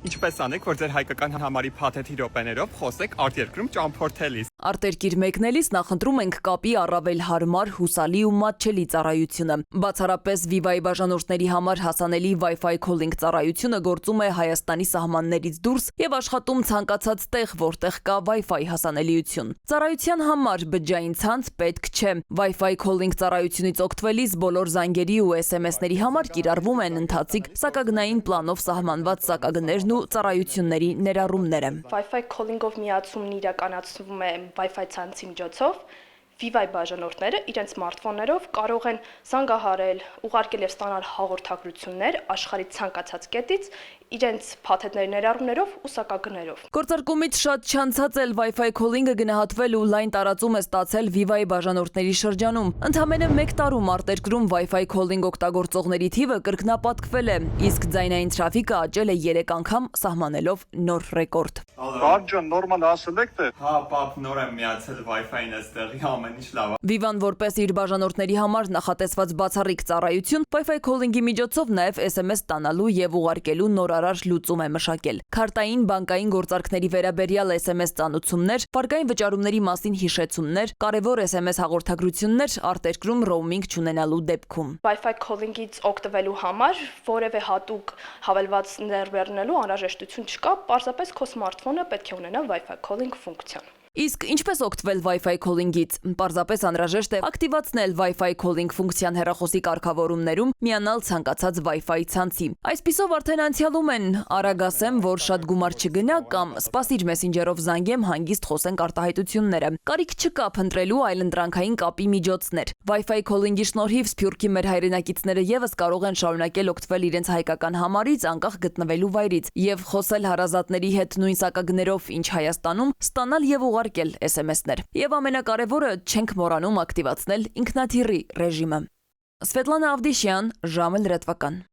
Ինչպես անեք, որ ձեր հայկական համարի փաթեթի րոպեներով խոսեք արտերկրում ճամփորդելիս։ Արտերկիր մեկնելիս նախընտրում ենք կապի առավել հարմար, հուսալի ու մատչելի ծառայությունը։ Բացառապես Viva-ի բաժանորդների համար հասանելի Wi-Fi calling ծառայությունը գործում է Հայաստանի սահմաններից դուրս եւ աշխատում ցանկացած տեղ, որտեղ կա Wi-Fi հասանելիություն։ Ծառայության համար բջջային ցանց պետք չէ։ Wi-Fi calling ծառայությունից օգտվելիս բոլոր զանգերի ու SMS-ների համար կիրառվում են ընթացիկ սակագնային պլանով սահմանված սակագներն ու ծառայությունների ներառումները։ Wi-Fi calling-ով միացումն իրականացվում է Wi-Fi ցանցի միջոցով։ Viva-ի բաժանորդները իրենց սմարթֆոններով կարող են զանգահարել, ուղարկել եւ ստանալ հաղորդագրություններ աշխարհի ցանկացած կետից իրենց փաթեթների ներառումներով ու սակագներով։ Գործարկումից շատ չանցած էլ Wi-Fi calling-ը գնահատվել ու լայն տարածում է ստացել Viva-ի բաժանորդների շրջանում։ Ընդամենը 1 տարում արտերկրում Wi-Fi calling օգտագործողների թիվը կրկնապատկվել է, իսկ ձայնային թրաֆիկը աճել է 3 անգամ, սահմանելով նոր ռեկորդ։ Բարձր նորմալ ասել եք թե։ Հա, պապ, նոր եմ միացել Wi-Fi-ին այստեղի, ամեն ինչ լավ է։ Viva-ն որպես իր բաժանորդների համար նախատեսված բացառիկ ծառայություն Wi-Fi calling-ի միջոցով նաև SMS ստանալու եւ ուղարկելու նորարար լուծում է մշակել։ Քարտային, բանկային գործարքների վերաբերյալ SMS ծանուցումներ, վարկային վճարումների մասին հիշեցումներ, կարևոր SMS հաղորդագրություններ արտերկրում roaming չունենալու դեպքում։ Wi-Fi calling-ից օգտվելու համար որևէ հատուկ հավելված ներբեռնելու անհրաժեշտություն չկա, պարզապես քո սմարթֆոնը պետք է ունենա Wi-Fi calling ֆունկցիան։ Իսկ ինչպես օգտվել Wi-Fi calling-ից։ Պարզապես անհրաժեշտ է ակտիվացնել Wi-Fi calling ֆունկցիան հեռախոսի կարգավորումներում, միանալ ցանկացած Wi-Fi ցանցի։ Այսպիսով արդեն անցյալում են արագ ասեմ, որ շատ գումար չգնա կամ սպասիր մեսենջերով զանգեմ, հանգիստ խոսենք արտահայտությունները։ Կարիք չկա փնտրելու այլընտրանքային կապի միջոցներ։ Wi-Fi calling-ի շնորհիվ Սփյուռքի մեր հայրենակիցները եւս կարող են շարունակել օգտվել իրենց հայկական համարից անկախ գտնվելու վայրից եւ խոսել հարազատների հետ նույն սակագներով, ինչ Հայաստանում, ստանալ եւ ուղարկել SMS-ներ։ Եվ ամենակարևորը չենք մոռանում ակտիվացնել ինքնաթիռի ռեժիմը։ Սվետլանա Ավդիշյան, ժամը լրատվական։